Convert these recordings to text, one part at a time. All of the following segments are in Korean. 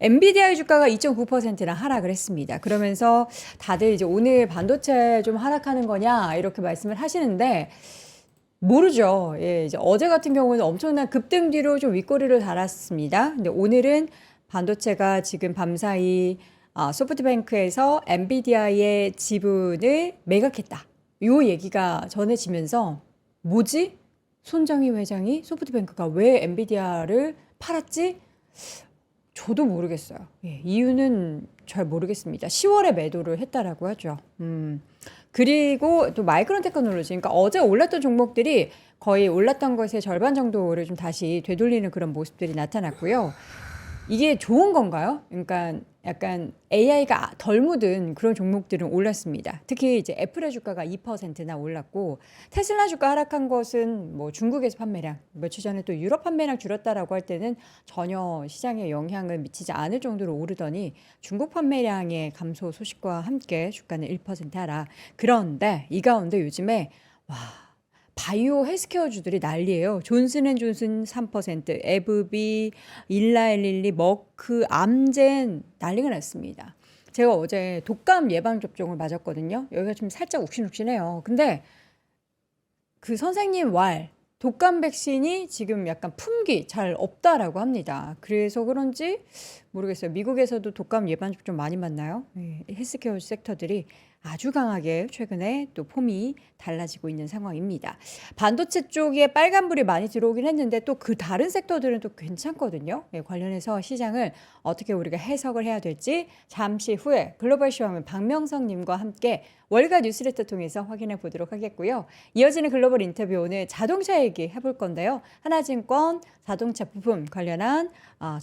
엔비디아의 주가가 2.9%나 하락을 했습니다. 그러면서 다들 이제 오늘 반도체 좀 하락하는 거냐 이렇게 말씀을 하시는데 모르죠. 예, 이제 어제 같은 경우는 엄청난 급등 뒤로 좀 윗꼬리를 달았습니다. 근데 오늘은 반도체가 지금 밤사이 소프트뱅크에서 엔비디아의 지분을 매각했다. 요 얘기가 전해지면서 뭐지? 손정희 회장이 소프트뱅크가 왜 엔비디아를 팔았지? 저도 모르겠어요. 예, 이유는 잘 모르겠습니다. 10월에 매도를 했다라고 하죠. 그리고 또 마이크론 테크놀로지, 그러니까 어제 올랐던 종목들이 거의 올랐던 것의 절반 정도를 좀 다시 되돌리는 그런 모습들이 나타났고요. 이게 좋은 건가요? 그러니까 약간 AI가 덜 묻은 그런 종목들은 올랐습니다. 특히 이제 애플의 주가가 2%나 올랐고 테슬라 주가 하락한 것은 뭐 중국에서 판매량, 며칠 전에 또 유럽 판매량 줄었다라고 할 때는 전혀 시장에 영향을 미치지 않을 정도로 오르더니 중국 판매량의 감소 소식과 함께 주가는 1% 하락. 그런데 이 가운데 요즘에 와, 바이오 헬스케어주들이 난리예요. 존슨앤존슨 3%, 에브비, 일라엘릴리, 머크, 암젠 난리가 났습니다. 제가 어제 독감 예방 접종을 맞았거든요. 여기가 좀 살짝 욱신욱신해요. 근데 그 선생님 독감 백신이 지금 약간 품기 잘 없다라고 합니다. 그래서 그런지 모르겠어요. 미국에서도 독감 예방 접종 많이 맞나요? 네, 헬스케어 섹터들이 아주 강하게 최근에 또 폼이 달라지고 있는 상황입니다. 반도체 쪽에 빨간불이 많이 들어오긴 했는데 또 그 다른 섹터들은 또 괜찮거든요. 네, 관련해서 시장을 어떻게 우리가 해석을 해야 될지 잠시 후에 글로벌 시황은 박명성님과 함께 월가 뉴스레터 통해서 확인해 보도록 하겠고요. 이어지는 글로벌 인터뷰 오늘 자동차 얘기 해볼 건데요. 하나증권 자동차 부품 관련한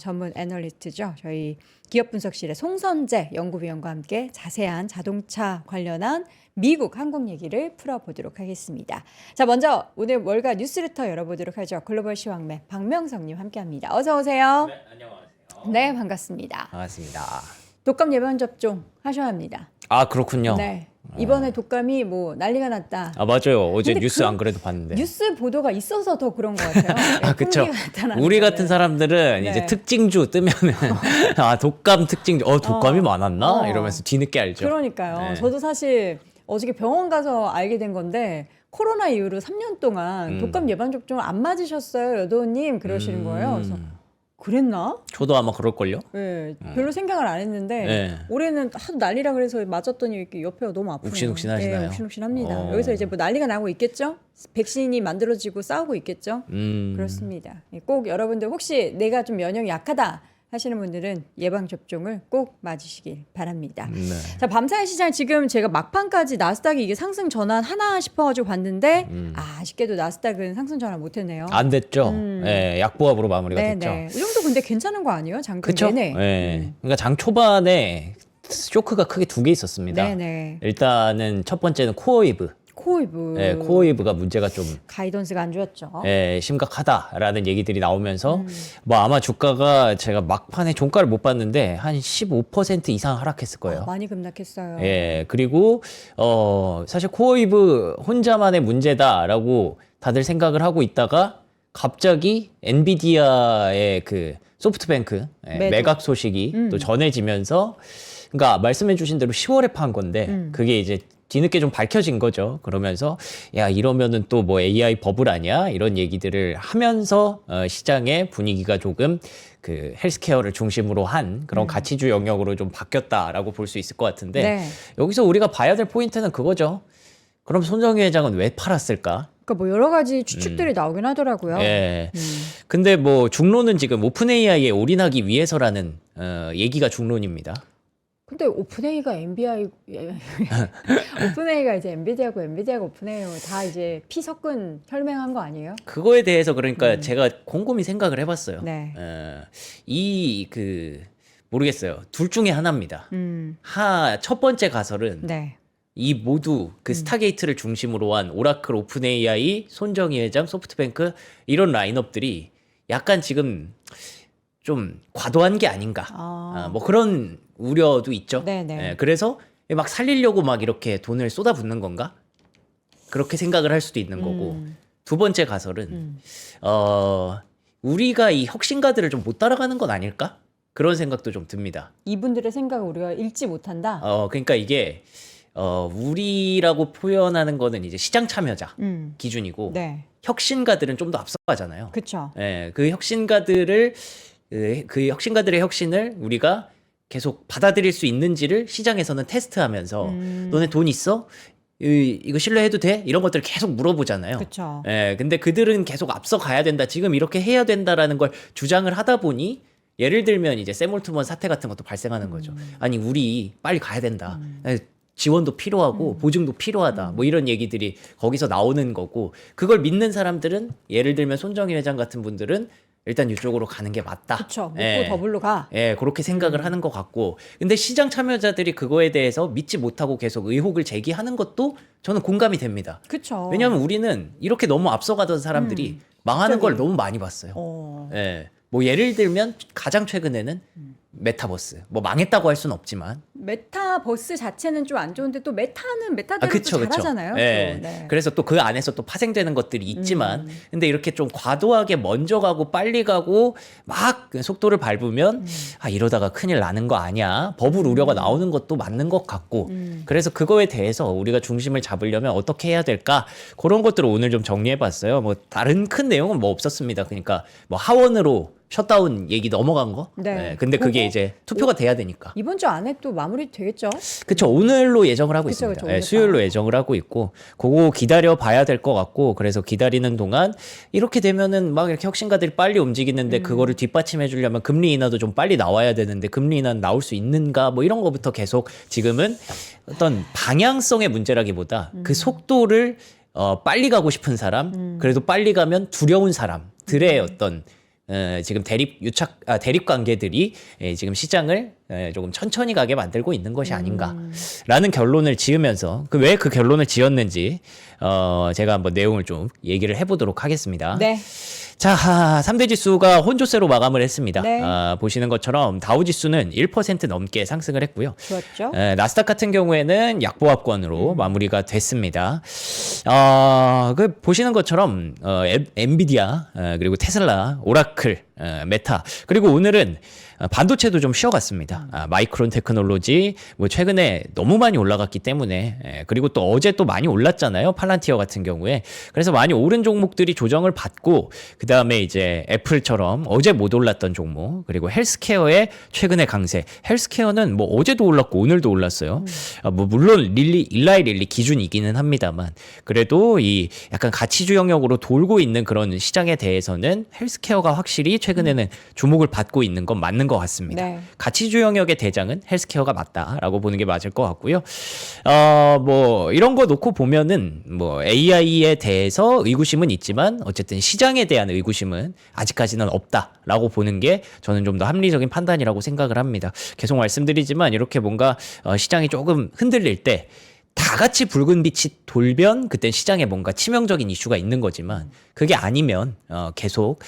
전문 애널리스트죠. 저희 기업분석실의 송선재 연구위원과 함께 자세한 자동차 관련한 미국 항공 얘기를 풀어보도록 하겠습니다. 자, 먼저 오늘 월가 뉴스레터 열어보도록 하죠. 글로벌 시황맨 박명성님 함께합니다. 어서 오세요. 네, 안녕하세요. 네, 반갑습니다. 반갑습니다. 독감 예방 접종 하셔야 합니다. 아, 그렇군요. 네. 이번에 독감이 뭐 난리가 났다. 아, 맞아요. 어제 근데 뉴스 안 그래도 봤는데. 뉴스 보도가 있어서 더 그런 것 같아요. 아, 그쵸. 우리 같은 사람들은 네. 이제 특징주 뜨면은 독감 특징주, 독감이 많았나? 이러면서 뒤늦게 알죠. 그러니까요. 네. 저도 사실 어저께 병원 가서 알게 된 건데 코로나 이후로 3년 동안 독감 예방 접종을 안 맞으셨어요, 여도님 그러시는 거예요. 그래서 그랬나? 저도 아마 그럴걸요? 네, 별로 생각을 안 했는데 네. 올해는 하도 난리라 그래서 맞았더니 이렇게 옆에가 너무 아프네요. 욱신욱신 하시나요? 네, 욱신욱신합니다. 여기서 이제 뭐 난리가 나고 있겠죠? 백신이 만들어지고 싸우고 있겠죠? 그렇습니다. 꼭 여러분들 혹시 내가 좀 면역이 약하다 하시는 분들은 예방접종을 꼭 맞으시길 바랍니다. 네. 자, 밤사이 시장 지금 제가 막판까지 나스닥이 이게 상승 전환 하나 싶어가지고 봤는데 아쉽게도 나스닥은 상승 전환 못했네요. 안 됐죠. 예, 약보합으로 마무리가 됐죠. 네네. 이 정도 근데 괜찮은 거 아니에요? 장중 그쵸? 내내. 예. 그러니까 장 초반에 쇼크가 크게 두 개 있었습니다. 네네. 일단은 첫 번째는 코어웨이브. 코이브. 예, 코어웨이브가 문제가 좀 가이던스가 안 좋았죠. 심각하다라는 얘기들이 나오면서 뭐 아마 주가가 제가 막판에 종가를 못 봤는데 한 15% 이상 하락했을 거예요. 많이 급락했어요. 예, 그리고 사실 코어웨이브 혼자만의 문제다라고 다들 생각을 하고 있다가 갑자기 엔비디아의 그 소프트뱅크 매도. 매각 소식이 또 전해지면서 그러니까 말씀해 주신 대로 10월에 판 건데 그게 이제 뒤늦게 좀 밝혀진 거죠. 그러면서 야 이러면은 또 뭐 AI 버블 아니야? 이런 얘기들을 하면서 시장의 분위기가 조금 그 헬스케어를 중심으로 한 그런 가치주 영역으로 좀 바뀌었다라고 볼 수 있을 것 같은데 네. 여기서 우리가 봐야 될 포인트는 그거죠. 그럼 손정희 회장은 왜 팔았을까? 그러니까 뭐 여러 가지 추측들이 나오긴 하더라고요. 예. 근데 뭐 중론은 지금 오픈AI에 올인하기 위해서라는 얘기가 중론입니다. 근데 오픈AI가 오픈AI가 이제 엔비디아고 엔비디아가 오픈AI고 다 이제 피 섞은 혈맹한 거 아니에요? 그거에 대해서 그러니까 제가 곰곰이 생각을 해봤어요. 네. 모르겠어요. 둘 중에 하나입니다. 첫 번째 가설은 네. 이 모두 그 스타게이트를 중심으로 한 오라클, 오픈AI, 손정희 회장, 소프트뱅크 이런 라인업들이 약간 지금 좀 과도한 게 아닌가. 뭐 그런 우려도 있죠. 네네. 예, 그래서 막 살리려고 막 이렇게 돈을 쏟아붓는 건가? 그렇게 생각을 할 수도 있는 거고. 두 번째 가설은 우리가 이 혁신가들을 좀 못 따라가는 건 아닐까? 그런 생각도 좀 듭니다. 이분들의 생각을 우리가 읽지 못한다. 그러니까 이게 우리라고 표현하는 거는 이제 시장 참여자 기준이고 네. 혁신가들은 좀 더 앞서가잖아요. 그렇죠. 예, 그 혁신가들을 그 혁신가들의 혁신을 우리가 계속 받아들일 수 있는지를 시장에서는 테스트하면서 너네 돈 있어? 이거 신뢰해도 돼? 이런 것들을 계속 물어보잖아요. 그렇죠. 예, 근데 그들은 계속 앞서 가야 된다. 지금 이렇게 해야 된다라는 걸 주장을 하다 보니 예를 들면 이제 샘 올트먼 사태 같은 것도 발생하는 거죠. 아니 우리 빨리 가야 된다. 지원도 필요하고 보증도 필요하다. 뭐 이런 얘기들이 거기서 나오는 거고 그걸 믿는 사람들은 예를 들면 손정희 회장 같은 분들은 일단 이쪽으로 가는 게 맞다. 그렇죠. 먹고 더블로 가. 예, 그렇게 생각을 하는 것 같고. 근데 시장 참여자들이 그거에 대해서 믿지 못하고 계속 의혹을 제기하는 것도 저는 공감이 됩니다. 그렇죠. 왜냐하면 우리는 이렇게 너무 앞서가던 사람들이 망하는 걸 너무 많이 봤어요. 예. 뭐 예를 들면 가장 최근에는 메타버스. 뭐 망했다고 할 수는 없지만 메타버스 자체는 좀 안 좋은데 또 메타대로 그쵸, 또 그쵸. 잘하잖아요. 예. 또. 네. 그래서 또 그 안에서 또 파생되는 것들이 있지만 근데 이렇게 좀 과도하게 먼저 가고 빨리 가고 막 속도를 밟으면 이러다가 큰일 나는 거 아니야. 버블 우려가 나오는 것도 맞는 것 같고 그래서 그거에 대해서 우리가 중심을 잡으려면 어떻게 해야 될까? 그런 것들을 오늘 좀 정리해 봤어요. 뭐 다른 큰 내용은 뭐 없었습니다. 그러니까 뭐 하원으로 셧다운 얘기 넘어간 거. 네. 근데 그게 그거? 이제 투표가 돼야 되니까. 이번 주 안에 또 마무리 되겠죠? 그쵸. 오늘로 예정을 하고 그쵸, 있습니다. 그쵸, 예, 오늘 수요일로 예정을 하고 있고, 그거 기다려 봐야 될 것 같고, 그래서 기다리는 동안 이렇게 되면은 막 이렇게 혁신가들이 빨리 움직이는데 그거를 뒷받침해 주려면 금리 인하도 좀 빨리 나와야 되는데 금리 인하는 나올 수 있는가 뭐 이런 거부터 계속 지금은 어떤 방향성의 문제라기보다 그 속도를 빨리 가고 싶은 사람, 그래도 빨리 가면 두려운 사람들의 어떤 지금 대립 관계들이 지금 시장을 조금 천천히 가게 만들고 있는 것이 아닌가라는 결론을 지으면서 왜 그 결론을 지었는지 제가 한번 내용을 좀 얘기를 해보도록 하겠습니다. 네. 자, 3대 지수가 혼조세로 마감을 했습니다. 네. 보시는 것처럼 다우 지수는 1% 넘게 상승을 했고요. 좋았죠? 나스닥 같은 경우에는 약보합권으로 마무리가 됐습니다. 보시는 것처럼 엔비디아 그리고 테슬라, 오라클, 메타 그리고 오늘은 반도체도 좀 쉬어갔습니다. 마이크론 테크놀로지 뭐 최근에 너무 많이 올라갔기 때문에 그리고 또 어제 또 많이 올랐잖아요. 팔란티어 같은 경우에. 그래서 많이 오른 종목들이 조정을 받고 그다음에 이제 애플처럼 어제 못 올랐던 종목 그리고 헬스케어의 최근의 강세. 헬스케어는 뭐 어제도 올랐고 오늘도 올랐어요. 뭐 물론 일라이 릴리 기준이기는 합니다만 그래도 이 약간 가치주 영역으로 돌고 있는 그런 시장에 대해서는 헬스케어가 확실히 최근에는 주목을 받고 있는 건 맞는 것 같습니다. 네. 가치주 영역의 대장은 헬스케어가 맞다라고 보는 게 맞을 것 같고요. 뭐 이런 거 놓고 보면은 뭐 AI에 대해서 의구심은 있지만 어쨌든 시장에 대한 의구심은 아직까지는 없다라고 보는 게 저는 좀 더 합리적인 판단이라고 생각을 합니다. 계속 말씀드리지만 이렇게 뭔가 시장이 조금 흔들릴 때 다 같이 붉은 빛이 돌면 그땐 시장에 뭔가 치명적인 이슈가 있는 거지만 그게 아니면 계속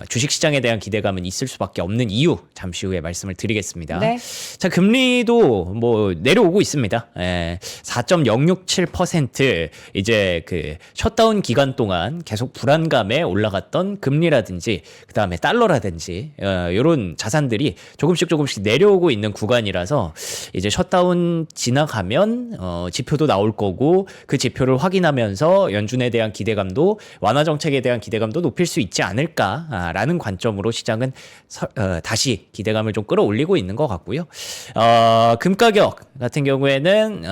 주식시장에 대한 기대감은 있을 수밖에 없는 이유 잠시 후에 말씀을 드리겠습니다. 네. 자, 금리도 뭐 내려오고 있습니다. 4.067% 이제 그 셧다운 기간 동안 계속 불안감에 올라갔던 금리라든지 그다음에 달러라든지 이런 자산들이 조금씩 내려오고 있는 구간이라서 이제 셧다운 지나가면 지표도 나올 거고 그 지표를 확인하면서 연준에 대한 기대감도 완화 정책에 대한 기대감도 높일 수 있지 않을까라는 관점으로 시장은 다시 기대감을 좀 끌어올리고 있는 것 같고요. 금 가격 같은 경우에는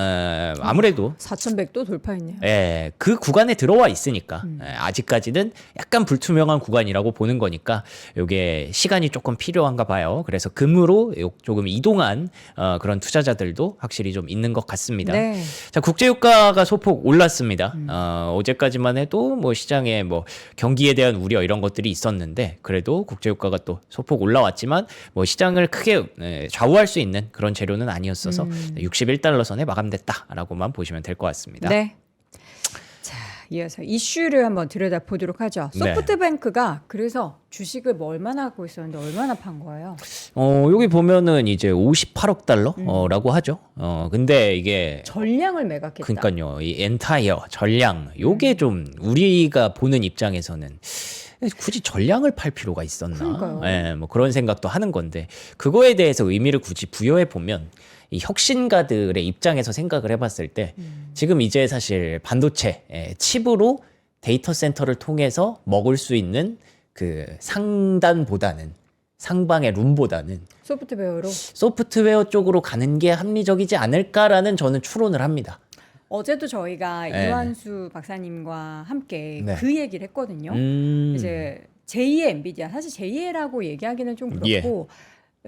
아무래도 4,100도 돌파했네요. 그 구간에 들어와 있으니까 아직까지는 약간 불투명한 구간이라고 보는 거니까 이게 시간이 조금 필요한가 봐요. 그래서 금으로 조금 이동한 그런 투자자들도 확실히 좀 있는 것 같습니다. 네. 자, 국제유가가 소폭 올랐습니다. 어제까지만 해도 뭐 시장에 뭐 경기에 대한 우려 이런 것들이 있었는데 그래도 국제유가가 또 소폭 올라왔지만 뭐 시장을 크게 좌우할 수 있는 그런 재료는 아니었어서 61달러 선에 마감됐다라고만 보시면 될 것 같습니다. 네. 자, 이어서 이슈를 한번 들여다보도록 하죠. 네. 소프트뱅크가 그래서 주식을 뭐 얼마나 갖고 있었는데 얼마나 판 거예요? 여기 보면은 이제 58억 달러라고 하죠. 근데 이게 전량을 매각했다. 그러니까요. 이 엔타이어 전량 요게 좀 우리가 보는 입장에서는 굳이 전량을 팔 필요가 있었나? 그러니까요. 예, 뭐 그런 생각도 하는 건데 그거에 대해서 의미를 굳이 부여해 보면 이 혁신가들의 입장에서 생각을 해봤을 때 지금 이제 사실 반도체 칩으로 데이터 센터를 통해서 먹을 수 있는 그 상단보다는 상방의 룸보다는 소프트웨어로. 소프트웨어 쪽으로 가는 게 합리적이지 않을까라는 저는 추론을 합니다. 어제도 저희가 네. 이완수 박사님과 함께 네. 그 얘기를 했거든요. 이제 제2의 엔비디아, 사실 제2의라고 얘기하기는 좀 그렇고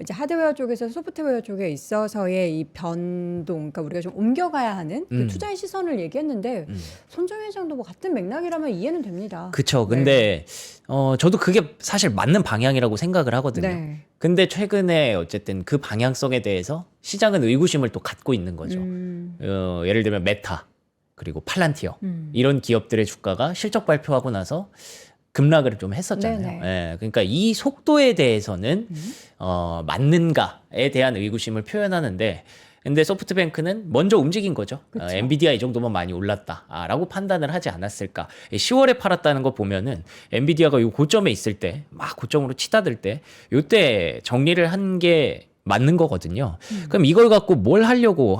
이제 하드웨어 쪽에서 소프트웨어 쪽에 있어서의 이 변동, 그러니까 우리가 좀 옮겨가야 하는 그 투자의 시선을 얘기했는데 손정희 회장도 뭐 같은 맥락이라면 이해는 됩니다. 그쵸. 근데 저도 그게 사실 맞는 방향이라고 생각을 하거든요. 네. 근데 최근에 어쨌든 그 방향성에 대해서 시장은 의구심을 또 갖고 있는 거죠. 예를 들면 메타 그리고 팔란티어 이런 기업들의 주가가 실적 발표하고 나서 급락을 좀 했었잖아요. 네네. 예, 그러니까 이 속도에 대해서는 맞는가에 대한 의구심을 표현하는데 근데 소프트뱅크는 먼저 움직인 거죠. 엔비디아 이 정도면 많이 올랐다라고 판단을 하지 않았을까. 10월에 팔았다는 거 보면은 엔비디아가 이 고점에 있을 때 막 고점으로 치닫을 때 이때 정리를 한 게 맞는 거거든요. 그럼 이걸 갖고 뭘 하려고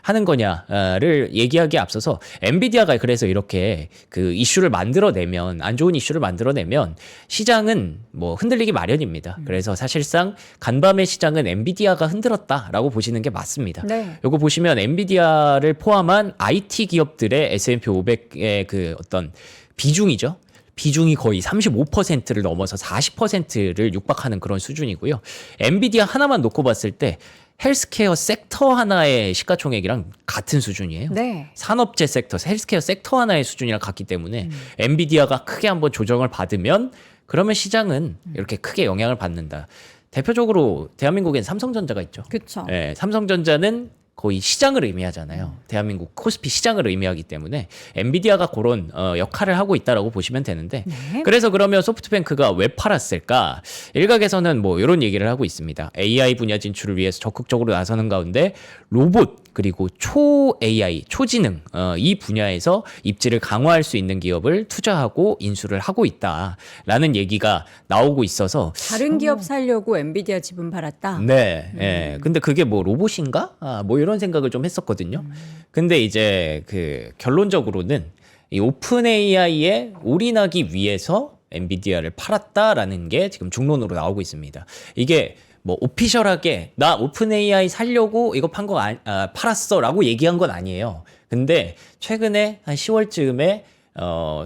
하는 거냐를 얘기하기에 앞서서 엔비디아가 그래서 이렇게 그 이슈를 만들어내면 안 좋은 이슈를 만들어내면 시장은 뭐 흔들리기 마련입니다. 그래서 사실상 간밤의 시장은 엔비디아가 흔들었다라고 보시는 게 맞습니다. 네. 요거 보시면 엔비디아를 포함한 IT 기업들의 S&P 500의 그 어떤 비중이죠. 비중이 거의 35%를 넘어서 40%를 육박하는 그런 수준이고요. 엔비디아 하나만 놓고 봤을 때 헬스케어 섹터 하나의 시가총액이랑 같은 수준이에요. 네. 산업재 섹터, 헬스케어 섹터 하나의 수준이랑 같기 때문에 엔비디아가 크게 한번 조정을 받으면 그러면 시장은 이렇게 크게 영향을 받는다. 대표적으로 대한민국엔 삼성전자가 있죠. 그렇죠. 예, 삼성전자는 거의 시장을 의미하잖아요. 대한민국 코스피 시장을 의미하기 때문에 엔비디아가 그런 역할을 하고 있다라고 보시면 되는데 네. 그래서 그러면 소프트뱅크가 왜 팔았을까? 일각에서는 뭐 이런 얘기를 하고 있습니다. AI 분야 진출을 위해서 적극적으로 나서는 가운데 로봇 그리고 초 AI, 초지능 이 분야에서 입지를 강화할 수 있는 기업을 투자하고 인수를 하고 있다라는 얘기가 나오고 있어서 다른 기업 살려고 엔비디아 지분 팔았다. 네, 예. 근데 그게 뭐 로봇인가? 뭐 이런 생각을 좀 했었거든요. 근데 이제 그 결론적으로는 이 오픈 AI에 올인하기 위해서 엔비디아를 팔았다라는 게 지금 중론으로 나오고 있습니다. 이게 뭐 오피셜하게 나 오픈 AI 살려고 이거 팔았어라고 얘기한 건 아니에요. 근데 최근에 한 10월쯤에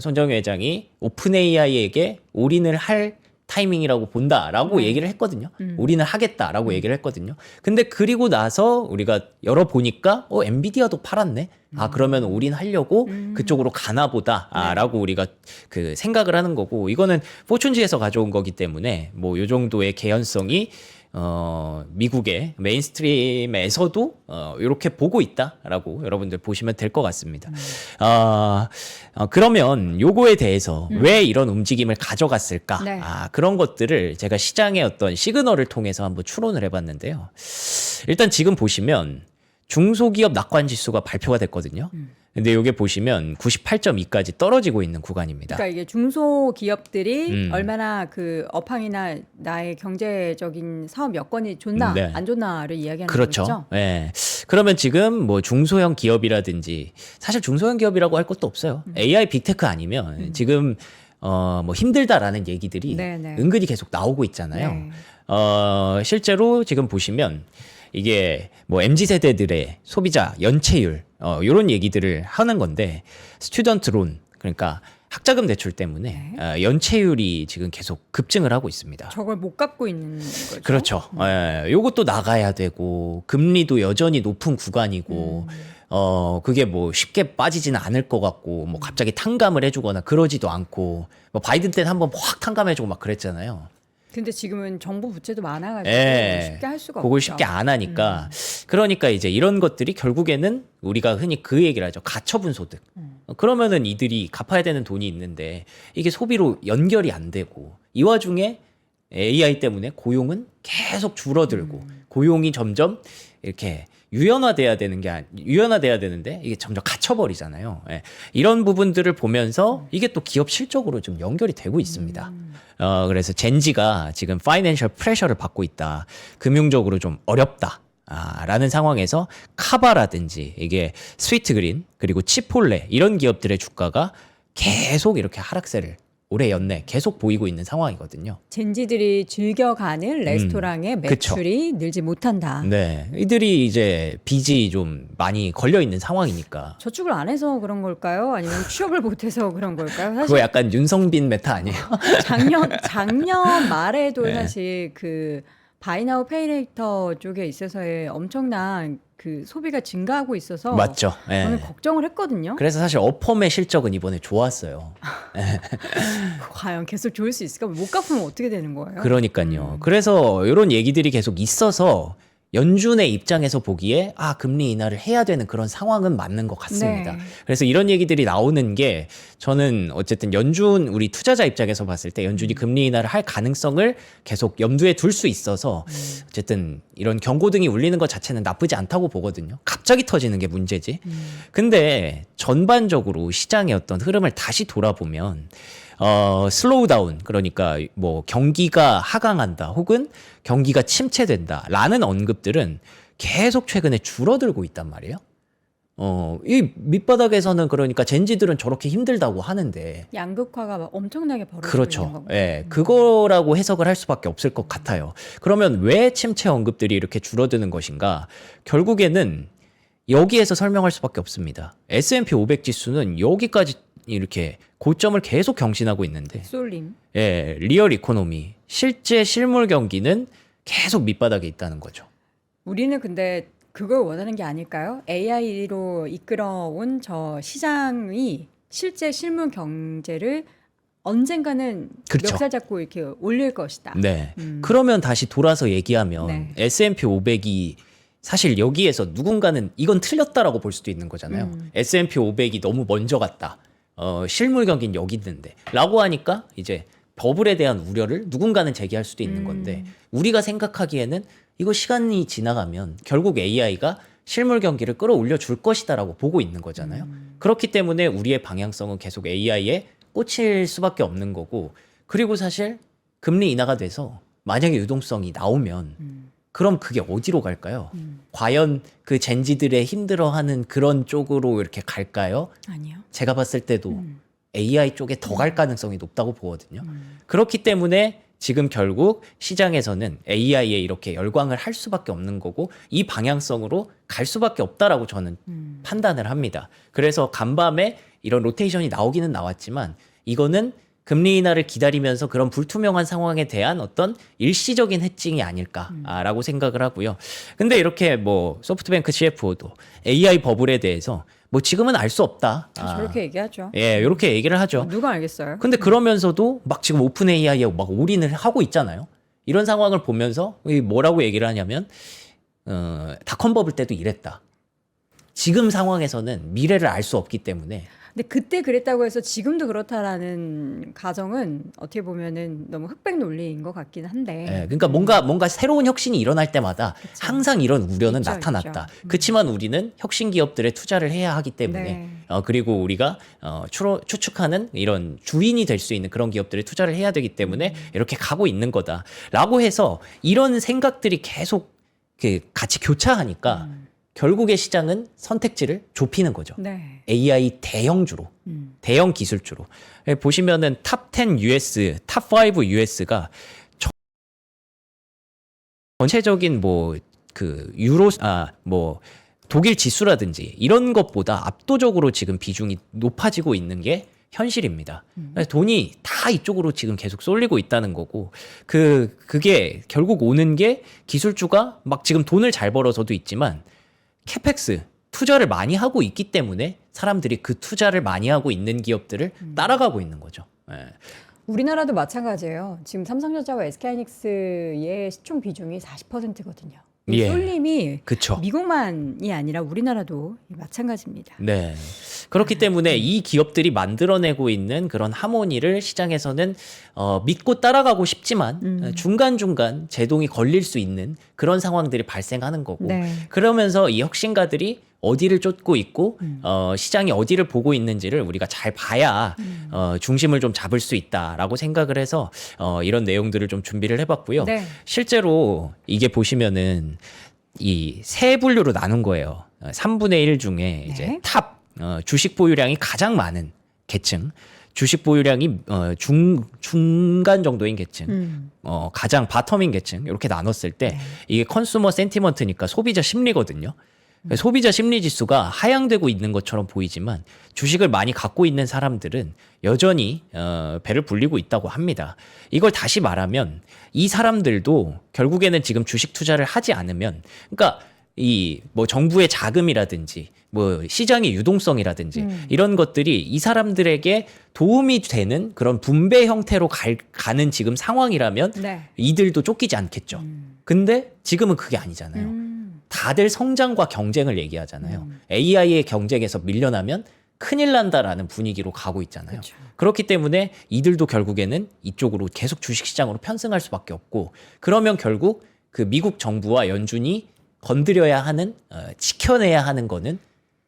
손정희 회장이 오픈 AI에게 올인을 할 타이밍이라고 본다라고 얘기를 했거든요. 올인을 하겠다라고 얘기를 했거든요. 근데 그리고 나서 우리가 열어보니까 엔비디아도 팔았네. 그러면 올인하려고 그쪽으로 가나 보다라고 우리가 그 생각을 하는 거고 이거는 포춘지에서 가져온 거기 때문에 뭐 요 정도의 개연성이 미국의 메인스트림에서도 이렇게 보고 있다라고 여러분들 보시면 될 것 같습니다. 그러면 요거에 대해서 왜 이런 움직임을 가져갔을까? 네. 그런 것들을 제가 시장의 어떤 시그널을 통해서 한번 추론을 해봤는데요. 일단 지금 보시면 중소기업 낙관 지수가 발표가 됐거든요. 근데 요게 보시면 98.2까지 떨어지고 있는 구간입니다. 그러니까 이게 중소기업들이 얼마나 그 업황이나 나의 경제적인 사업 여건이 좋나 네. 안 좋나를 이야기하는 그렇죠. 거죠. 예. 그러면 지금 뭐 중소형 기업이라든지 사실 중소형 기업이라고 할 것도 없어요. AI 빅테크 아니면 지금 뭐 힘들다라는 얘기들이 네네. 은근히 계속 나오고 있잖아요. 네. 실제로 지금 보시면 이게 뭐 MZ 세대들의 소비자 연체율 이런 얘기들을 하는 건데 스튜던트 론 그러니까 학자금 대출 때문에 연체율이 지금 계속 급증을 하고 있습니다. 저걸 못 갖고 있는 거죠. 그렇죠. 요것도 나가야 되고 금리도 여전히 높은 구간이고 그게 뭐 쉽게 빠지지는 않을 것 같고 뭐 갑자기 탕감을 해주거나 그러지도 않고 뭐 바이든 때는 한번 확 탕감해주고 막 그랬잖아요. 근데 지금은 정부 부채도 많아가지고 예. 쉽게 할 수가 그걸 없죠. 쉽게 안 하니까 그러니까 이제 이런 것들이 결국에는 우리가 흔히 그 얘기를 하죠. 가처분 소득. 그러면은 이들이 갚아야 되는 돈이 있는데 이게 소비로 연결이 안 되고 이 와중에 AI 때문에 고용은 계속 줄어들고 고용이 점점 이렇게 유연화돼야 유연화돼야 되는데 이게 점점 갇혀버리잖아요. 예. 이런 부분들을 보면서 이게 또 기업 실적으로 좀 연결이 되고 있습니다. 그래서 젠지가 지금 파이낸셜 프레셔를 받고 있다. 금융적으로 좀 어렵다. 라는 상황에서 카바라든지 이게 스위트그린 그리고 치폴레 이런 기업들의 주가가 계속 이렇게 하락세를 올해 연내 계속 보이고 있는 상황이거든요. 젠지들이 즐겨가는 레스토랑의 그쵸. 매출이 늘지 못한다. 네, 이들이 이제 빚이 좀 많이 걸려 있는 상황이니까. 저축을 안 해서 그런 걸까요? 아니면 취업을 못해서 그런 걸까요? 그거 사실 약간 윤성빈 메타 아니에요? 작년 말에도 네. 사실 그 바이나우 페이레이터 쪽에 있어서의 엄청난 그 소비가 증가하고 있어서 맞죠. 예. 저는 걱정을 했거든요. 그래서 사실 어펌의 실적은 이번에 좋았어요. 과연 계속 좋을 수 있을까? 못 갚으면 어떻게 되는 거예요? 그러니까요. 그래서 이런 얘기들이 계속 있어서 연준의 입장에서 보기에 금리 인하를 해야 되는 그런 상황은 맞는 것 같습니다. 네. 그래서 이런 얘기들이 나오는 게 저는 어쨌든 우리 투자자 입장에서 봤을 때 연준이 금리 인하를 할 가능성을 계속 염두에 둘 수 있어서 어쨌든 이런 경고등이 울리는 것 자체는 나쁘지 않다고 보거든요. 갑자기 터지는 게 문제지. 근데 전반적으로 시장의 어떤 흐름을 다시 돌아보면 슬로우 다운, 그러니까 뭐 경기가 하강한다 혹은 경기가 침체된다 라는 언급들은 계속 최근에 줄어들고 있단 말이에요. 이 밑바닥에서는 그러니까 젠지들은 저렇게 힘들다고 하는데 양극화가 막 엄청나게 벌어지고 있는 그렇죠. 겁니다. 예, 그거라고 해석을 할 수밖에 없을 것 같아요. 그러면 왜 침체 언급들이 이렇게 줄어드는 것인가? 결국에는 여기에서 설명할 수밖에 없습니다. S&P 500 지수는 여기까지 이렇게 고점을 계속 경신하고 있는데, 쏠림. 예, 리얼 이코노미, 실제 실물 경기는 계속 밑바닥에 있다는 거죠. 우리는 근데 그걸 원하는 게 아닐까요? AI로 이끌어온 저 시장이 실제 실물 경제를 언젠가는 그렇죠. 멱살 잡고 이렇게 올릴 것이다. 네. 그러면 다시 돌아서 얘기하면 네. S&P 500이 사실 여기에서 누군가는 이건 틀렸다라고 볼 수도 있는 거잖아요. S&P 500이 너무 먼저 갔다. 실물 경기는 여기 있는데 라고 하니까 이제 버블에 대한 우려를 누군가는 제기할 수도 있는 건데 우리가 생각하기에는 이거 시간이 지나가면 결국 AI가 실물 경기를 끌어올려 줄 것이다라고 보고 있는 거잖아요. 그렇기 때문에 우리의 방향성은 계속 AI에 꽂힐 수밖에 없는 거고, 그리고 사실 금리 인하가 돼서 만약에 유동성이 나오면 그럼 그게 어디로 갈까요? 과연 그 젠지들의 힘들어하는 그런 쪽으로 이렇게 갈까요? 아니요. 제가 봤을 때도 AI 쪽에 더 갈 가능성이 높다고 보거든요. 그렇기 때문에 지금 결국 시장에서는 AI에 이렇게 열광을 할 수밖에 없는 거고 이 방향성으로 갈 수밖에 없다라고 저는 판단을 합니다. 그래서 간밤에 이런 로테이션이 나오기는 나왔지만 이거는 금리 인하를 기다리면서 그런 불투명한 상황에 대한 어떤 일시적인 해칭이 아닐까라고 생각을 하고요. 근데 이렇게 뭐 소프트뱅크 CFO도 AI 버블에 대해서 뭐 지금은 알 수 없다. 저렇게 얘기하죠. 예, 이렇게 얘기를 하죠. 누가 알겠어요? 근데 그러면서도 막 지금 오픈 AI에 막 올인을 하고 있잖아요. 이런 상황을 보면서 뭐라고 얘기를 하냐면 닷컴 버블 때도 이랬다. 지금 상황에서는 미래를 알 수 없기 때문에 근데 그때 그랬다고 해서 지금도 그렇다라는 가정은 어떻게 보면은 너무 흑백 논리인 것 같긴 한데. 예, 그러니까 뭔가 새로운 혁신이 일어날 때마다 항상 이런 우려는 있죠, 나타났다. 있죠. 그렇지만 우리는 혁신 기업들에 투자를 해야 하기 때문에 네. 그리고 우리가 추측하는 이런 주인이 될 수 있는 그런 기업들에 투자를 해야 되기 때문에 이렇게 가고 있는 거다라고 해서 이런 생각들이 계속 같이 교차하니까 결국에 시장은 선택지를 좁히는 거죠. 네. AI 대형주로, 대형 기술주로. 보시면은 탑10 US, 탑5 US가 전체적인 뭐 그 독일 지수라든지 이런 것보다 압도적으로 지금 비중이 높아지고 있는 게 현실입니다. 돈이 다 이쪽으로 지금 계속 쏠리고 있다는 거고, 그게 결국 오는 게 기술주가 막 지금 돈을 잘 벌어서도 있지만 캐펙스 투자를 많이 하고 있기 때문에 사람들이 그 투자를 많이 하고 있는 기업들을 따라가고 있는 거죠. 예. 우리나라도 마찬가지예요. 지금 삼성전자와 SK하이닉스의 시총 비중이 40%거든요. 이 예. 쏠림이 그쵸. 미국만이 아니라 우리나라도 마찬가지입니다. 네. 그렇기 때문에 이 기업들이 만들어내고 있는 그런 하모니를 시장에서는 믿고 따라가고 싶지만 중간중간 제동이 걸릴 수 있는 그런 상황들이 발생하는 거고 네. 그러면서 이 혁신가들이 어디를 쫓고 있고 시장이 어디를 보고 있는지를 우리가 잘 봐야 중심을 좀 잡을 수 있다라고 생각을 해서 이런 내용들을 좀 준비를 해봤고요. 네. 실제로 이게 보시면은 이 세 분류로 나눈 거예요. 3분의 1 중에 이제 네. 탑 주식 보유량이 가장 많은 계층, 주식 보유량이 중간 정도인 계층, 가장 바텀인 계층 이렇게 나눴을 때 이게 컨슈머 센티먼트니까 소비자 심리거든요. 소비자 심리 지수가 하향되고 있는 것처럼 보이지만 주식을 많이 갖고 있는 사람들은 여전히 배를 불리고 있다고 합니다. 이걸 다시 말하면 이 사람들도 결국에는 지금 주식 투자를 하지 않으면, 그러니까 이 뭐 정부의 자금이라든지 뭐 시장의 유동성이라든지 이런 것들이 이 사람들에게 도움이 되는 그런 분배 형태로 가는 지금 상황이라면 네. 이들도 쫓기지 않겠죠. 근데 지금은 그게 아니잖아요. 다들 성장과 경쟁을 얘기하잖아요. AI의 경쟁에서 밀려나면 큰일 난다라는 분위기로 가고 있잖아요. 그렇죠. 그렇기 때문에 이들도 결국에는 이쪽으로 계속 주식시장으로 편승할 수밖에 없고, 그러면 결국 그 미국 정부와 연준이 건드려야 하는, 지켜내야 하는 거는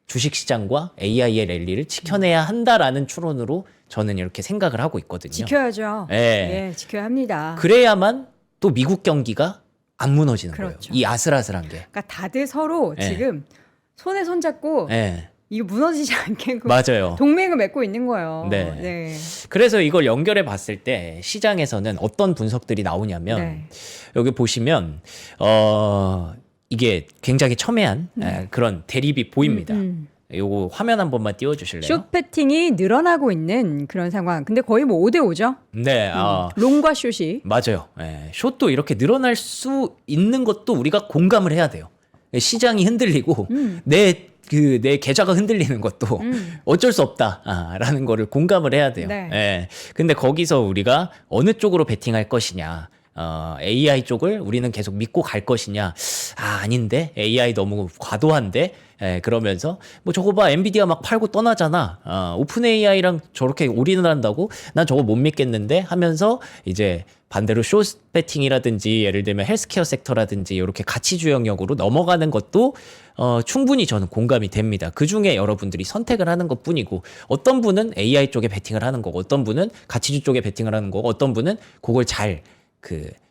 주식시장과 AI의 랠리를 지켜내야 한다라는 추론으로 저는 이렇게 생각을 하고 있거든요. 지켜야죠. 네. 예, 지켜야 합니다. 그래야만 또 미국 경기가 안 무너지는 그렇죠. 거예요. 이 아슬아슬한 게. 그러니까 다들 서로 예. 지금 손에 손 잡고 네. 이거 무너지지 않게 맞아요. 동맹을 맺고 있는 거예요. 네. 네. 그래서 이걸 연결해 봤을 때 시장에서는 어떤 분석들이 나오냐면 네. 여기 보시면 이게 굉장히 첨예한 그런 대립이 보입니다. 요거 화면 한 번만 띄워 주실래요? 숏 배팅이 늘어나고 있는 그런 상황. 근데 거의 뭐 5대 5죠. 네. 롱과 숏이. 맞아요. 예, 숏도 이렇게 늘어날 수 있는 것도 우리가 공감을 해야 돼요. 시장이 흔들리고 내 계좌가 흔들리는 것도 어쩔 수 없다라는 거를 공감을 해야 돼요. 네. 예. 근데 거기서 우리가 어느 쪽으로 베팅할 것이냐. AI 쪽을 우리는 계속 믿고 갈 것이냐. 아닌데. AI 너무 과도한데. 예, 그러면서 뭐 저거 봐, 엔비디아 막 팔고 떠나잖아. 오픈 AI랑 저렇게 올인을 한다고? 난 저거 못 믿겠는데 하면서 이제 반대로 숏 배팅이라든지 예를 들면 헬스케어 섹터라든지 이렇게 가치주 영역으로 넘어가는 것도 충분히 저는 공감이 됩니다. 그중에 여러분들이 선택을 하는 것뿐이고, 어떤 분은 AI 쪽에 베팅을 하는 거고, 어떤 분은 가치주 쪽에 베팅을 하는 거고, 어떤 분은 그걸 잘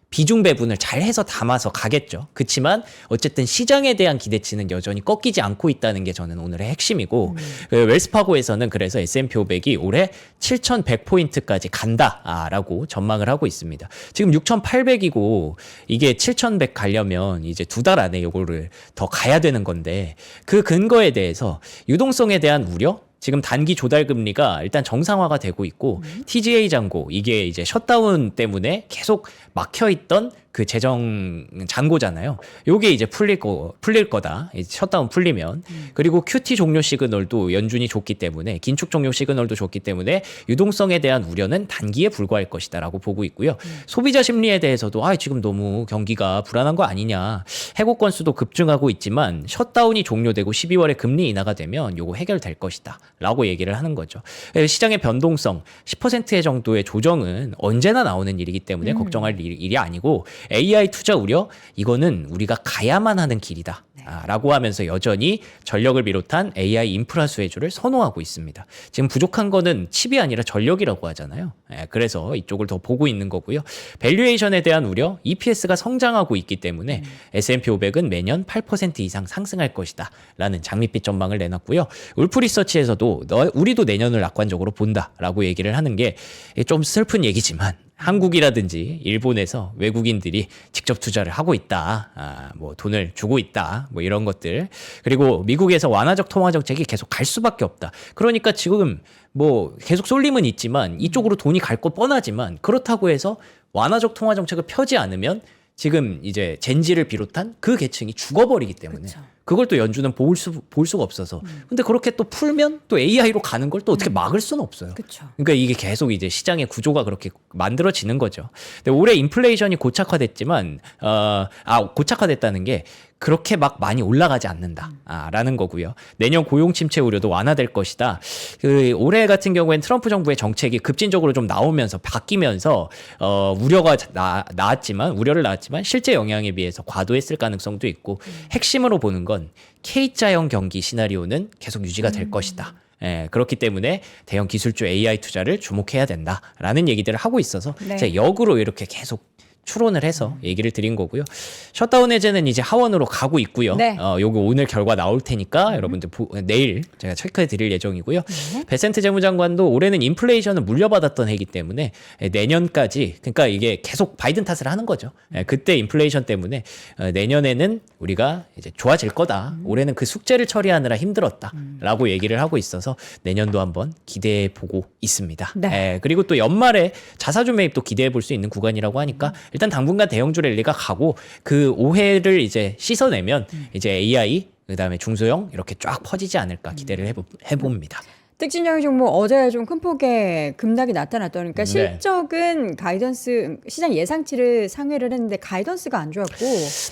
비중 배분을 잘 해서 담아서 가겠죠. 그렇지만 어쨌든 시장에 대한 기대치는 여전히 꺾이지 않고 있다는 게 저는 오늘의 핵심이고, 웰스파고에서는 그래서 S&P 500이 올해 7,100포인트까지 간다라고 전망을 하고 있습니다. 지금 6,800이고 이게 7,100 가려면 이제 2달 안에 요거를 더 가야 되는 건데, 그 근거에 대해서 유동성에 대한 우려, 지금 단기 조달 금리가 일단 정상화가 되고 있고 TGA 잔고, 이게 이제 셧다운 때문에 계속 막혀 있던 그 재정 잔고잖아요. 요게 이제 풀릴 거다. 이제 셧다운 풀리면. 그리고 QT 종료 시그널도 연준이 줬기 때문에, 긴축 종료 시그널도 줬기 때문에 유동성에 대한 우려는 단기에 불과할 것이다라고 보고 있고요. 소비자 심리에 대해서도 지금 너무 경기가 불안한 거 아니냐. 해고 건수도 급증하고 있지만 셧다운이 종료되고 12월에 금리 인하가 되면 요거 해결될 것이다 라고 얘기를 하는 거죠. 시장의 변동성 10% 정도의 조정은 언제나 나오는 일이기 때문에 걱정할 일이 아니고, AI 투자 우려, 이거는 우리가 가야만 하는 길이다 라고 하면서 여전히 전력을 비롯한 AI 인프라 수혜주를 선호하고 있습니다. 지금 부족한 거는 칩이 아니라 전력이라고 하잖아요. 그래서 이쪽을 더 보고 있는 거고요. 밸류에이션에 대한 우려, EPS가 성장하고 있기 때문에 S&P 500은 매년 8% 이상 상승할 것이다 라는 장밋빛 전망을 내놨고요. 울프 리서치에서도 우리도 내년을 낙관적으로 본다라고 얘기를 하는 게 좀 슬픈 얘기지만, 한국이라든지 일본에서 외국인들이 직접 투자를 하고 있다. 뭐 돈을 주고 있다. 뭐 이런 것들. 그리고 미국에서 완화적 통화 정책이 계속 갈 수밖에 없다. 그러니까 지금 뭐 계속 쏠림은 있지만 이쪽으로 돈이 갈 거 뻔하지만, 그렇다고 해서 완화적 통화 정책을 펴지 않으면 지금 이제 젠지를 비롯한 그 계층이 죽어버리기 때문에 그쵸. 그걸 또 연준은 볼 수가 없어서. 근데 그렇게 또 풀면 또 AI로 가는 걸 또 어떻게 막을 수는 없어요. 그쵸. 그러니까 이게 계속 이제 시장의 구조가 그렇게 만들어지는 거죠. 근데 올해 인플레이션이 고착화됐지만, 고착화됐다는 게 그렇게 막 많이 올라가지 않는다라는 거고요. 내년 고용 침체 우려도 완화될 것이다. 올해 같은 경우엔 트럼프 정부의 정책이 급진적으로 좀 나오면서 바뀌면서 우려를 낳았지만 실제 영향에 비해서 과도했을 가능성도 있고 핵심으로 보는 건 K자형 경기 시나리오는 계속 유지가 될 것이다. 예, 그렇기 때문에 대형 기술주 AI 투자를 주목해야 된다라는 얘기들을 하고 있어서 네. 제가 역으로 이렇게 계속 추론을 해서 얘기를 드린 거고요. 셧다운 해제는 이제 하원으로 가고 있고요. 네. 요거 오늘 결과 나올 테니까 여러분들 내일 제가 체크해 드릴 예정이고요. 베센트 재무장관도 올해는 인플레이션을 물려받았던 해이기 때문에 내년까지, 그러니까 이게 계속 바이든 탓을 하는 거죠. 그때 인플레이션 때문에 내년에는 우리가 이제 좋아질 거다. 올해는 그 숙제를 처리하느라 힘들었다라고 얘기를 하고 있어서 내년도 한번 기대해 보고 있습니다. 네. 그리고 또 연말에 자사주 매입도 기대해 볼 수 있는 구간이라고 하니까 일단 당분간 대형주 랠리가 가고 그 오해를 이제 씻어내면 이제 AI 그다음에 중소형 이렇게 쫙 퍼지지 않을까 기대를 해봅니다. 특징적인 종목 어제 좀 큰 폭의 급락이 나타났다. 그러니까 네. 실적은 가이던스 시장 예상치를 상회를 했는데 가이던스가 안 좋았고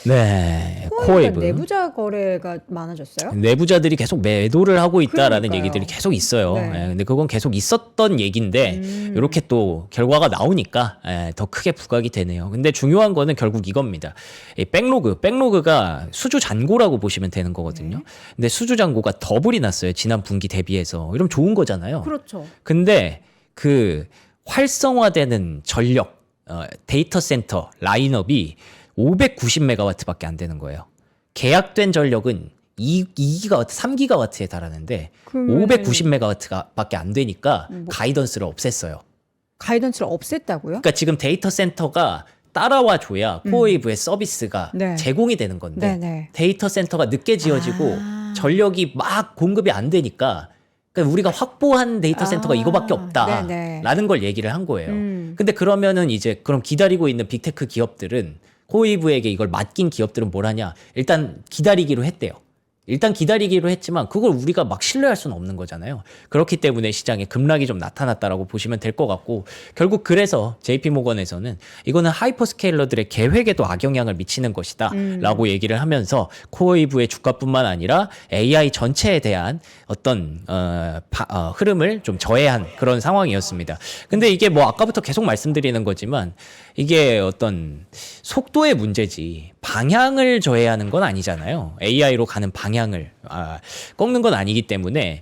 네, 코어가 코웨이브. 내부자 거래가 많아졌어요. 내부자들이 계속 매도를 하고 있다라는 그러니까요. 얘기들이 계속 있어요. 네. 근데 그건 계속 있었던 얘기인데 이렇게 또 결과가 나오니까 더 크게 부각이 되네요. 근데 중요한 거는 결국 이겁니다. 이 백로그가 수주 잔고라고 보시면 되는 거거든요. 근데 수주 잔고가 더블이 났어요. 지난 분기 대비해서. 이러면 좋은 거잖아요. 그렇죠. 근데 그 활성화되는 전력 데이터 센터 라인업이 590메가와트밖에 안 되는 거예요. 계약된 전력은 2기가와트, 3기가와트에 달하는데 그러면은 590메가와트밖에 안 되니까 가이던스를 없앴어요. 가이던스를 없앴다고요? 그러니까 지금 데이터 센터가 따라와 줘야 코어웨이브의 서비스가 네. 제공이 되는 건데 네네. 데이터 센터가 늦게 지어지고 전력이 막 공급이 안 되니까 그러니까 우리가 확보한 데이터 센터가 이거밖에 없다라는 네네. 걸 얘기를 한 거예요. 근데 그러면은 이제 그럼 기다리고 있는 빅테크 기업들은 코웨이브에게 이걸 맡긴 기업들은 뭘 하냐? 일단 기다리기로 했대요. 일단 기다리기로 했지만 그걸 우리가 막 신뢰할 수는 없는 거잖아요. 그렇기 때문에 시장에 급락이 좀 나타났다라고 보시면 될 것 같고 결국 그래서 JP모건에서는 이거는 하이퍼스케일러들의 계획에도 악영향을 미치는 것이다 라고 얘기를 하면서 코어웨이브의 주가뿐만 아니라 AI 전체에 대한 어떤 흐름을 좀 저해한 그런 상황이었습니다. 근데 이게 뭐 아까부터 계속 말씀드리는 거지만 이게 어떤 속도의 문제지 방향을 저해하는 건 아니잖아요. AI로 가는 방향을 꺾는 건 아니기 때문에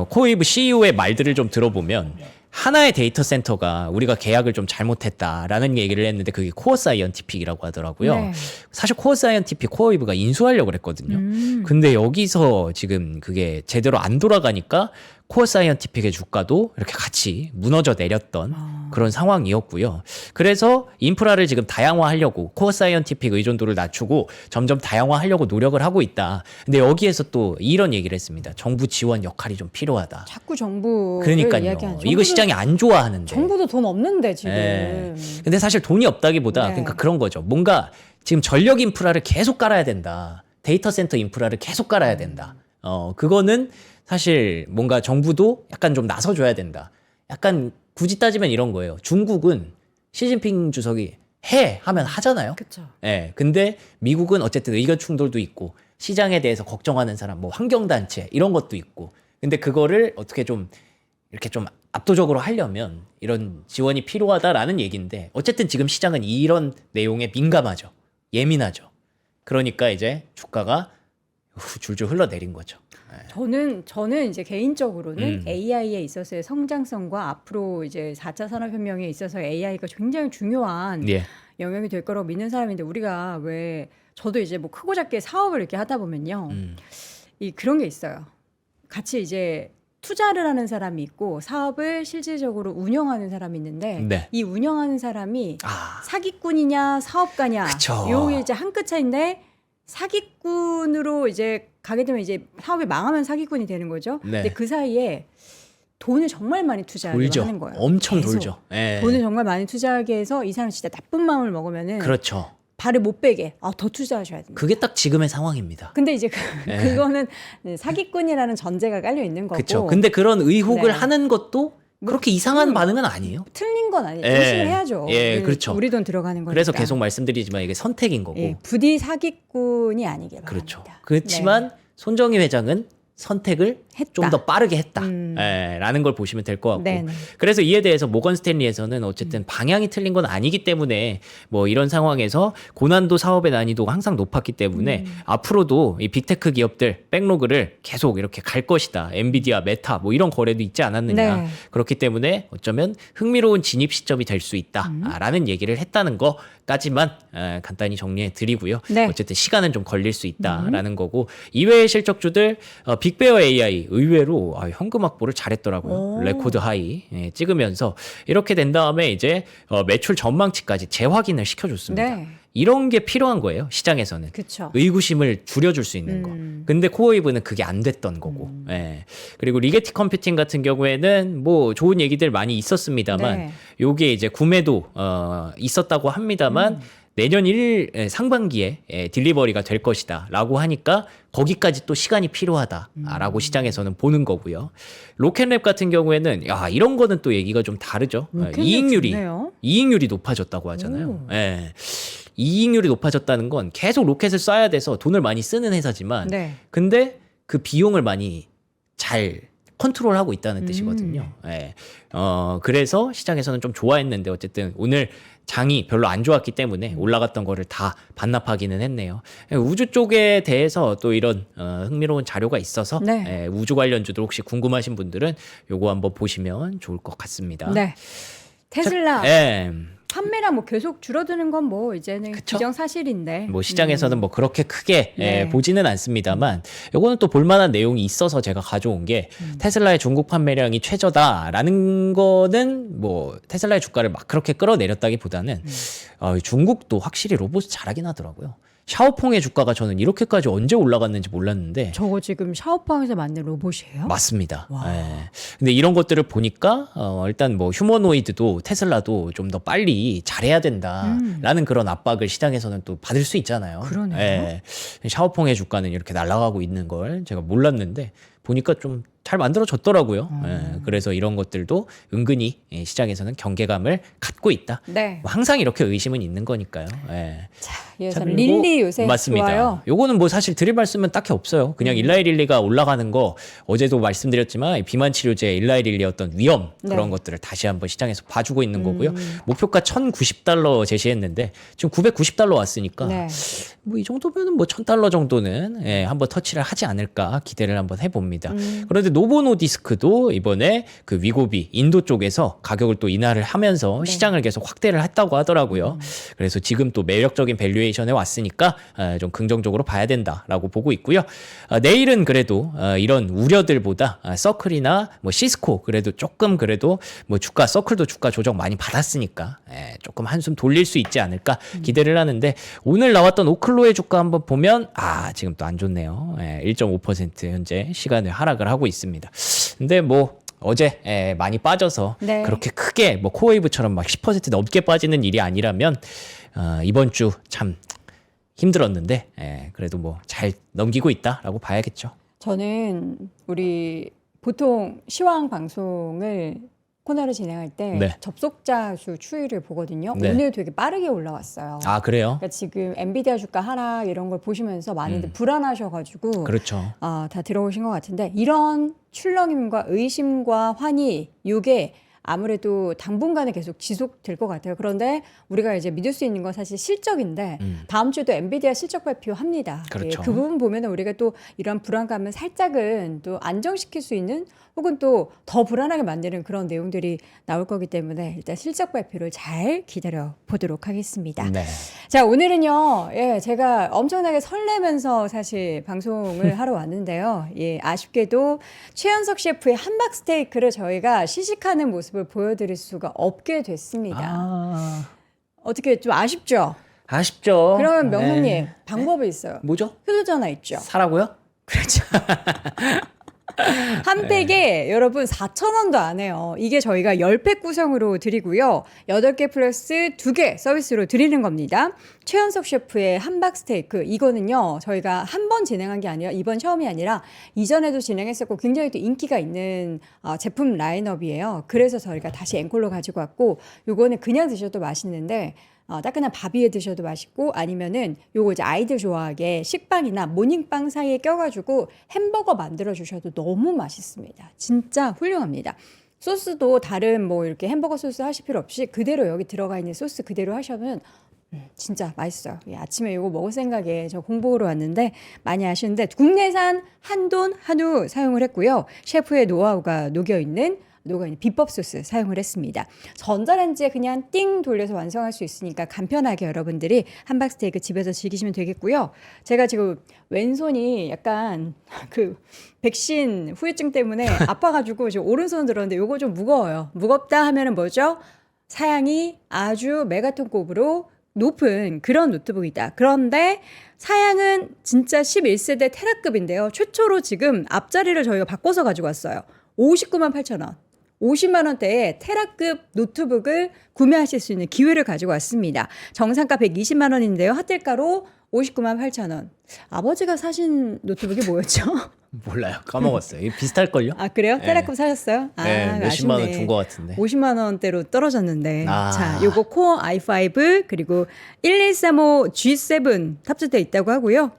코웨이브 CEO의 말들을 좀 들어보면 하나의 데이터 센터가 우리가 계약을 좀 잘못했다라는 얘기를 했는데 그게 코어 사이언티픽이라고 하더라고요. 네. 사실 코어 사이언티픽 코어웨이브가 인수하려고 그랬거든요. 근데 여기서 지금 그게 제대로 안 돌아가니까 코어 사이언티픽의 주가도 이렇게 같이 무너져 내렸던 그런 상황이었고요. 그래서 인프라를 지금 다양화하려고 코어 사이언티픽 의존도를 낮추고 점점 다양화하려고 노력을 하고 있다. 근데 여기에서 또 이런 얘기를 했습니다. 정부 지원 역할이 좀 필요하다. 자꾸 정부를 그러니까요. 이야기하는 이거 시장이 안 좋아하는데. 정부도 돈 없는데 지금. 예. 근데 사실 돈이 없다기보다 네. 그러니까 그런 거죠. 뭔가 지금 전력 인프라를 계속 깔아야 된다. 데이터 센터 인프라를 계속 깔아야 된다. 그거는 사실 뭔가 정부도 약간 좀 나서줘야 된다. 약간 굳이 따지면 이런 거예요. 중국은 시진핑 주석이 해 하면 하잖아요. 그렇죠. 예. 근데 미국은 어쨌든 의견 충돌도 있고 시장에 대해서 걱정하는 사람, 뭐 환경단체 이런 것도 있고. 근데 그거를 어떻게 좀 이렇게 좀 압도적으로 하려면 이런 지원이 필요하다라는 얘기인데 어쨌든 지금 시장은 이런 내용에 민감하죠. 예민하죠. 그러니까 이제 주가가 줄줄 흘러내린 거죠. 저는 이제 개인적으로는 AI에 있어서의 성장성과 앞으로 이제 4차 산업혁명에 있어서 AI가 굉장히 중요한 예. 영역이 될 거라고 믿는 사람인데 우리가 왜 저도 이제 뭐 크고 작게 사업을 이렇게 하다 보면요. 이 그런 게 있어요. 같이 이제 투자를 하는 사람이 있고 사업을 실질적으로 운영하는 사람이 있는데 네. 이 운영하는 사람이 사기꾼이냐 사업가냐 그쵸. 요게 이제 한 끗 차인데 사기꾼으로 이제 가게 되면 이제 사업이 망하면 사기꾼이 되는 거죠. 네. 근데 그 사이에 돈을 정말 많이 투자하게 돌죠. 하는 거예요. 엄청 계속. 돌죠. 예. 돈을 정말 많이 투자하게 해서 이 사람 진짜 나쁜 마음을 먹으면은 그렇죠. 발을 못 빼게 더 투자하셔야 됩니다. 그게 딱 지금의 상황입니다. 근데 이제 그거는 사기꾼이라는 전제가 깔려 있는 거고. 그렇죠. 근데 그런 의혹을 네. 하는 것도 그렇게 이상한 반응은 아니에요. 틀린 건 아니에요. 예. 열심히 해야죠. 예, 그렇죠. 우리 돈 들어가는 거니까. 그래서 계속 말씀드리지만 이게 선택인 거고. 예, 부디 사기꾼이 아니길 바랍니다. 그렇죠. 그렇지만 손정희 회장은 선택을 했다. 좀 더 빠르게 했다. 라는 걸 보시면 될 것 같고. 네네. 그래서 이에 대해서 모건 스탠리에서는 어쨌든 방향이 틀린 건 아니기 때문에 뭐 이런 상황에서 고난도 사업의 난이도가 항상 높았기 때문에 앞으로도 이 빅테크 기업들 백로그를 계속 이렇게 갈 것이다. 엔비디아, 메타 뭐 이런 거래도 있지 않았느냐. 네. 그렇기 때문에 어쩌면 흥미로운 진입 시점이 될 수 있다라는 얘기를 했다는 거까지만 간단히 정리해 드리고요. 네. 어쨌든 시간은 좀 걸릴 수 있다라는 거고 이외의 실적주들 빅베어 AI 의외로 현금 확보를 잘했더라고요. 레코드 하이 찍으면서 이렇게 된 다음에 이제 매출 전망치까지 재확인을 시켜줬습니다. 네. 이런 게 필요한 거예요. 시장에서는. 그렇죠. 의구심을 줄여줄 수 있는 거. 근데 코어웨이브는 그게 안 됐던 거고. 예. 그리고 리게티 컴퓨팅 같은 경우에는 뭐 좋은 얘기들 많이 있었습니다만 네. 요게 이제 구매도 있었다고 합니다만 내년 상반기에 딜리버리가 될 것이다 라고 하니까 거기까지 또 시간이 필요하다라고 시장에서는 보는 거고요. 로켓랩 같은 경우에는 이런 거는 또 얘기가 좀 다르죠. 좋네요. 이익률이 높아졌다고 하잖아요. 예. 이익률이 높아졌다는 건 계속 로켓을 쏴야 돼서 돈을 많이 쓰는 회사지만 네. 근데 그 비용을 많이 잘 컨트롤하고 있다는 뜻이거든요. 예. 그래서 시장에서는 좀 좋아했는데 어쨌든 오늘 장이 별로 안 좋았기 때문에 올라갔던 거를 다 반납하기는 했네요. 우주 쪽에 대해서 또 이런 흥미로운 자료가 있어서 네. 우주 관련주들 혹시 궁금하신 분들은 요거 한번 보시면 좋을 것 같습니다. 네. 테슬라 예. 판매량 뭐 계속 줄어드는 건 뭐 이제는 그쵸? 기정사실인데. 뭐 시장에서는 뭐 그렇게 크게 네. 보지는 않습니다만 요거는 또 볼만한 내용이 있어서 제가 가져온 게 테슬라의 중국 판매량이 최저다라는 거는 뭐 테슬라의 주가를 막 그렇게 끌어내렸다기보다는 중국도 확실히 로봇 잘하긴 하더라고요. 샤오퐁의 주가가 저는 이렇게까지 언제 올라갔는지 몰랐는데 저거 지금 샤오팡에서 만든 로봇이에요? 맞습니다. 와. 예. 근데 이런 것들을 보니까 일단 뭐 휴머노이드도 테슬라도 좀 더 빨리 잘해야 된다라는 그런 압박을 시장에서는 또 받을 수 있잖아요. 그러네요. 예. 샤오퐁의 주가는 이렇게 날아가고 있는 걸 제가 몰랐는데 보니까 좀 잘 만들어졌더라고요. 예. 그래서 이런 것들도 은근히 시장에서는 경계감을 갖고 있다. 네. 뭐 항상 이렇게 의심은 있는 거니까요. 예. 자, 이어서 자, 그리고 릴리 요새 맞습니다. 좋아요. 요거는 뭐 사실 드릴 말씀은 딱히 없어요. 그냥 일라이 릴리가 올라가는 거 어제도 말씀드렸지만 비만 치료제 일라이 릴리 어떤 위험 그런 네. 것들을 다시 한번 시장에서 봐주고 있는 거고요. 목표가 $1,090 제시했는데 지금 $990 왔으니까 네. 뭐 이 정도면은 뭐 $1,000 정도는 한번 터치를 하지 않을까 기대를 한번 해봅니다. 그런데 노보노디스크도 이번에 그 위고비 인도 쪽에서 가격을 또 인하를 하면서 시장을 계속 확대를 했다고 하더라고요. 그래서 지금 또 매력적인 밸류에이션에 왔으니까 좀 긍정적으로 봐야 된다라고 보고 있고요. 내일은 그래도 이런 우려들보다 서클이나 뭐 시스코 그래도 조금 그래도 뭐 주가 서클도 주가 조정 많이 받았으니까 조금 한숨 돌릴 수 있지 않을까 기대를 하는데 오늘 나왔던 오클로의 주가 한번 보면 지금 또 안 좋네요. 1.5% 현재 시간을 하락을 하고 있습니다. 근데 뭐 어제 많이 빠져서 네. 그렇게 크게 뭐 코웨이브처럼 막 10% 넘게 빠지는 일이 아니라면 이번 주 참 힘들었는데 그래도 뭐 잘 넘기고 있다라고 봐야겠죠. 저는 우리 보통 시황 방송을 코너를 진행할 때 네. 접속자 수 추이를 보거든요. 네. 오늘 되게 빠르게 올라왔어요. 아 그래요? 그러니까 지금 엔비디아 주가 하락 이런 걸 보시면서 많이들 불안하셔가지고 그렇죠. 다 들어오신 것 같은데 이런 출렁임과 의심과 환희 이게 아무래도 당분간은 계속 지속될 것 같아요. 그런데 우리가 이제 믿을 수 있는 건 사실 실적인데 다음 주에도 엔비디아 실적 발표합니다. 그렇죠. 그 부분 보면은 우리가 또 이런 불안감을 살짝은 또 안정시킬 수 있는 혹은 또 더 불안하게 만드는 그런 내용들이 나올 거기 때문에 일단 실적 발표를 잘 기다려 보도록 하겠습니다. 네. 자, 오늘은요, 제가 엄청나게 설레면서 사실 방송을 하러 왔는데요. 아쉽게도 최현석 셰프의 함박 스테이크를 저희가 시식하는 모습을 보여드릴 수가 없게 됐습니다. 어떻게 좀 아쉽죠? 아쉽죠. 그러면 명훈님, 네. 방법이 있어요. 뭐죠? 휴대전화 있죠? 사라고요? 그렇죠. 한 팩에 여러분 4,000원도 안 해요. 이게 저희가 10팩 구성으로 드리고요. 8개 플러스 2개 서비스로 드리는 겁니다. 최현석 셰프의 함박 스테이크. 이거는요, 저희가 한 번 진행한 게 아니라 이번 처음이 아니라 이전에도 진행했었고 굉장히 또 인기가 있는 제품 라인업이에요. 그래서 저희가 다시 앵콜로 가지고 왔고, 요거는 그냥 드셔도 맛있는데 따끈한 밥 위에 드셔도 맛있고, 아니면은 요거 이제 아이들 좋아하게 식빵이나 모닝빵 사이에 껴가지고 햄버거 만들어 주셔도 너무 맛있습니다. 진짜 훌륭합니다. 소스도 다른 뭐 이렇게 햄버거 소스 하실 필요 없이 그대로 여기 들어가 있는 소스 그대로 하시면 진짜 맛있어요. 예, 아침에 이거 먹을 생각에 저 공부하러 왔는데 많이 아시는데, 국내산 한돈 한우 사용을 했고요. 셰프의 노하우가 녹아있는 비법 소스 사용을 했습니다. 전자레인지에 그냥 띵 돌려서 완성할 수 있으니까 간편하게 여러분들이 함박 스테이크 집에서 즐기시면 되겠고요. 제가 지금 왼손이 약간 그 백신 후유증 때문에 아파가지고 지금 오른손 들었는데 요거 좀 무거워요. 무겁다 하면은 뭐죠? 사양이 아주 메가톤급으로 높은 그런 노트북이다. 그런데 사양은 진짜 11세대 테라급인데요. 최초로 지금 앞자리를 저희가 바꿔서 가지고 왔어요. 59만 8천 원. 50만 원대의 테라급 노트북을 구매하실 수 있는 기회를 가지고 왔습니다. 정상가 120만 원인데요. 핫딜가로 59만 8천 원. 아버지가 사신 노트북이 뭐였죠? 몰라요. 까먹었어요. 이게 비슷할걸요? 아, 그래요? 네. 테라급 사셨어요? 아, 네, 몇십만 원 아쉽네. 준 것 같은데. 50만 원대로 떨어졌는데. 아. 자, 요거 코어 i5 그리고 1135 G7 탑재되어 있다고 하고요.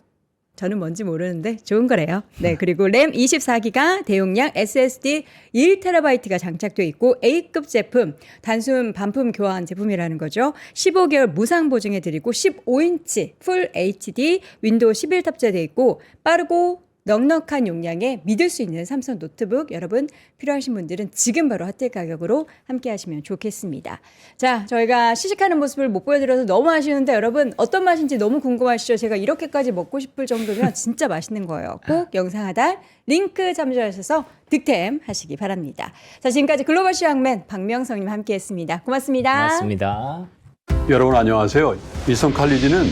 저는 뭔지 모르는데 좋은 거래요. 네, 그리고 램 24기가, 대용량 SSD 1TB가 장착되어 있고 A급 제품, 단순 반품 교환 제품이라는 거죠. 15개월 무상 보증해 드리고 15인치 풀 HD 윈도우 11 탑재되어 있고 빠르고 넉넉한 용량에 믿을 수 있는 삼성 노트북, 여러분 필요하신 분들은 지금 바로 핫딜 가격으로 함께 하시면 좋겠습니다. 자, 저희가 시식하는 모습을 못 보여드려서 너무 아쉬운데 여러분 어떤 맛인지 너무 궁금하시죠? 제가 이렇게까지 먹고 싶을 정도면 진짜 맛있는 거예요. 꼭 영상 하단 링크 참조하셔서 득템 하시기 바랍니다. 자, 지금까지 글로벌 시황맨 박명성님 함께했습니다. 고맙습니다. 고맙습니다. 여러분 안녕하세요. 위스턴 칼리지는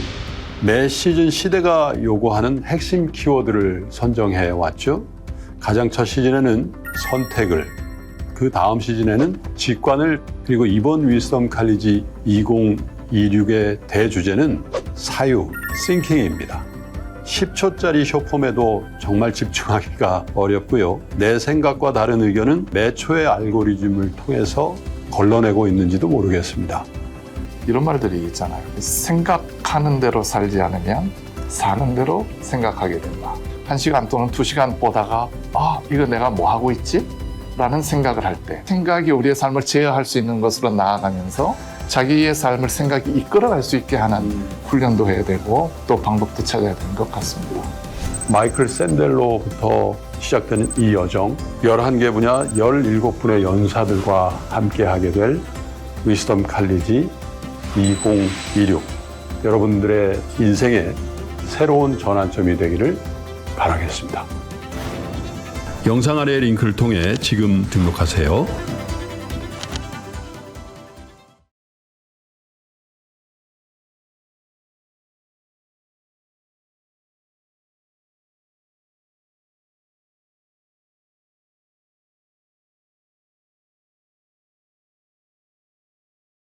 매 시즌 시대가 요구하는 핵심 키워드를 선정해 왔죠. 가장 첫 시즌에는 선택을, 그 다음 시즌에는 직관을, 그리고 이번 위스턴 칼리지 2026의 대주제는 사유, 싱킹입니다. 10초짜리 쇼폼에도 정말 집중하기가 어렵고요. 내 생각과 다른 의견은 매 초의 알고리즘을 통해서 걸러내고 있는지도 모르겠습니다. 이런 말들이 있잖아요. 생각하는 대로 살지 않으면 사는 대로 생각하게 된다. 1시간 또는 2시간 보다가 이거 내가 뭐 하고 있지? 라는 생각을 할 때 생각이 우리의 삶을 제어할 수 있는 것으로 나아가면서 자기의 삶을 생각이 이끌어갈 수 있게 하는 훈련도 해야 되고 또 방법도 찾아야 되는 것 같습니다. 마이클 샌델로부터 시작되는 이 여정, 11개 분야 17분의 연사들과 함께하게 될 위스덤 칼리지 2026, 여러분들의 인생의 새로운 전환점이 되기를 바라겠습니다. 영상 아래 링크를 통해 지금 등록하세요.